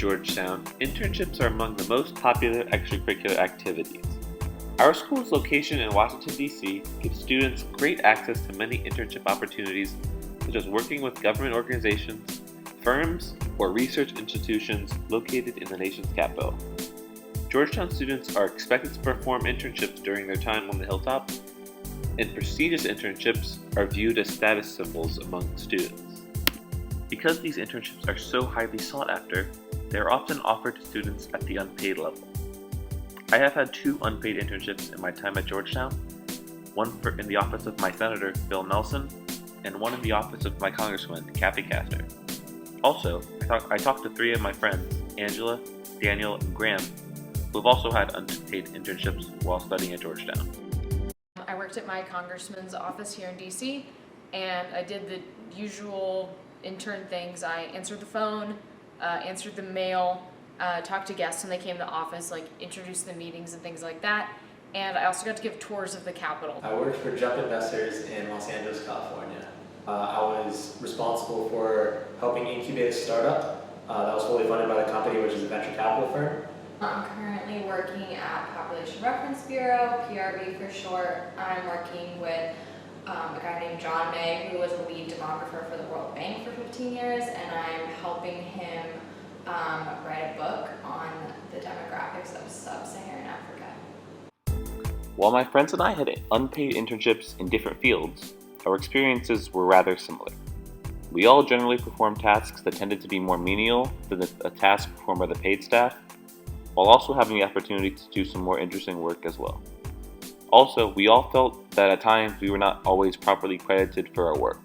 Georgetown, internships are among the most popular extracurricular activities. Our school's location in Washington, D.C. gives students great access to many internship opportunities, such as working with government organizations, firms, or research institutions located in the nation's capital. Georgetown students are expected to perform internships during their time on the hilltop, and prestigious internships are viewed as status symbols among students. Because these internships are so highly sought after, they are often offered to students at the unpaid level. I have had 2 unpaid internships in my time at Georgetown, one in the office of my senator, Bill Nelson, and one in the office of my congresswoman, Kathy Castor. Also, I talked to 3 of my friends, Angela, Daniel, and Graham, who have also had unpaid internships while studying at Georgetown. I worked at my congressman's office here in DC, and I did the usual intern things. I answered the phone, answered the mail, talked to guests when they came to the office, like introduced the meetings and things like that. And I also got to give tours of the Capitol. I worked for Jump Investors in Los Angeles, California. I was responsible for helping incubate a startup that was fully funded by the company, which is a venture capital firm. I'm currently working at Population Reference Bureau, PRB for short. I'm working with a guy named John May, who was a lead demographer for the World Bank for 15 years, and I'm helping him write a book on the demographics of sub-Saharan Africa. While my friends and I had unpaid internships in different fields, our experiences were rather similar. We all generally performed tasks that tended to be more menial than a task performed by the paid staff, while also having the opportunity to do some more interesting work as well. Also, we all felt that at times we were not always properly credited for our work.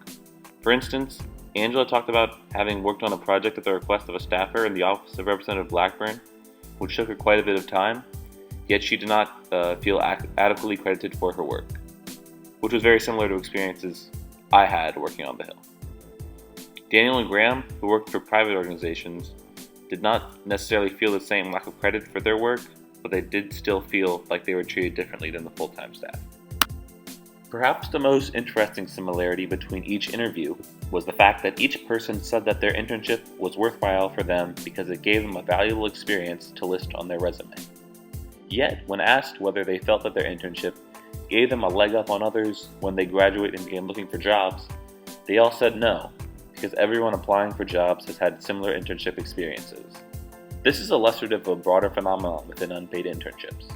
For instance, Angela talked about having worked on a project at the request of a staffer in the office of Representative Blackburn, which took her quite a bit of time, yet she did not feel adequately credited for her work, which was very similar to experiences I had working on the Hill. Daniel and Graham, who worked for private organizations, did not necessarily feel the same lack of credit for their work, but they did still feel like they were treated differently than the full-time staff. Perhaps the most interesting similarity between each interview was the fact that each person said that their internship was worthwhile for them because it gave them a valuable experience to list on their resume. Yet, when asked whether they felt that their internship gave them a leg up on others when they graduate and began looking for jobs, they all said no, because everyone applying for jobs has had similar internship experiences. This is illustrative of a broader phenomenon within unpaid internships.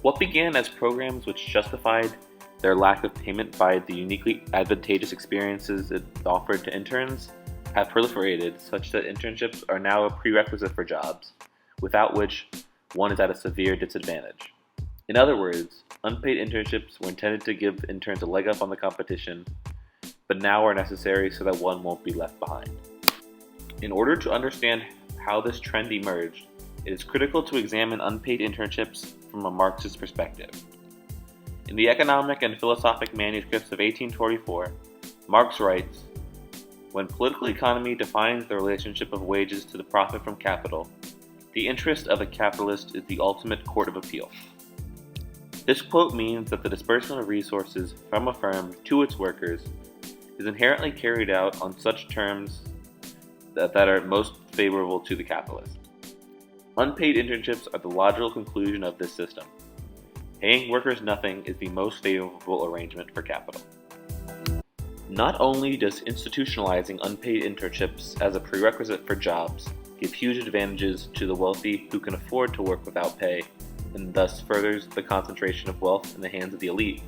What began as programs which justified their lack of payment by the uniquely advantageous experiences it offered to interns have proliferated such that internships are now a prerequisite for jobs, without which one is at a severe disadvantage. In other words, unpaid internships were intended to give interns a leg up on the competition, but now are necessary so that one won't be left behind. In order to understand how this trend emerged, it is critical to examine unpaid internships from a Marxist perspective. In the Economic and Philosophic Manuscripts of 1844, Marx writes, "When political economy defines the relationship of wages to the profit from capital, the interest of the capitalist is the ultimate court of appeal." This quote means that the disbursement of resources from a firm to its workers is inherently carried out on such terms that are most favorable to the capitalist. Unpaid internships are the logical conclusion of this system. Paying workers nothing is the most favorable arrangement for capital. Not only does institutionalizing unpaid internships as a prerequisite for jobs give huge advantages to the wealthy who can afford to work without pay, and thus furthers the concentration of wealth in the hands of the elite,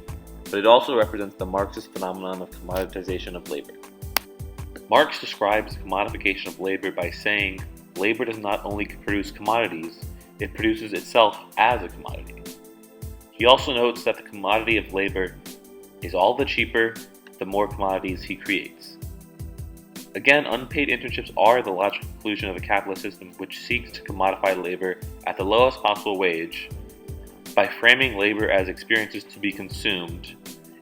but it also represents the Marxist phenomenon of commoditization of labor. Marx describes commodification of labor by saying, labor does not only produce commodities, it produces itself as a commodity. He also notes that the commodity of labor is all the cheaper the more commodities he creates. Again, unpaid internships are the logical conclusion of a capitalist system which seeks to commodify labor at the lowest possible wage. By framing labor as experiences to be consumed,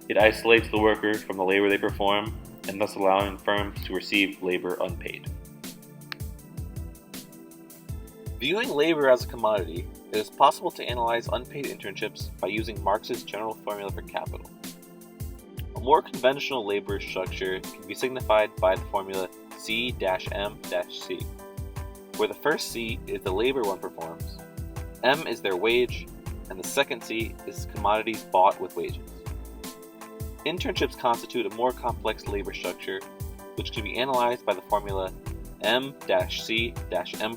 it isolates the worker from the labor they perform, and thus allowing firms to receive labor unpaid. Viewing labor as a commodity, it is possible to analyze unpaid internships by using Marx's general formula for capital. A more conventional labor structure can be signified by the formula C-M-C. where the first C is the labor one performs, M is their wage, and the second C is commodities bought with wages. Internships constitute a more complex labor structure, which can be analyzed by the formula M-C-M',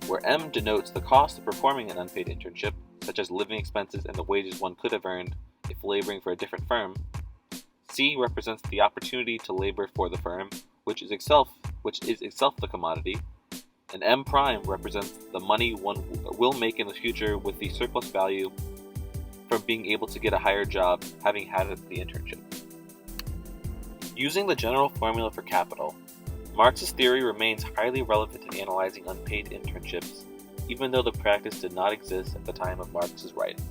where M denotes the cost of performing an unpaid internship, such as living expenses and the wages one could have earned if laboring for a different firm. C represents the opportunity to labor for the firm, which is itself the commodity, and M' represents the money one will make in the future with the surplus value from being able to get a higher job having had the internship. Using the general formula for capital, Marxist theory remains highly relevant in analyzing unpaid internships, even though the practice did not exist at the time of Marx's writing.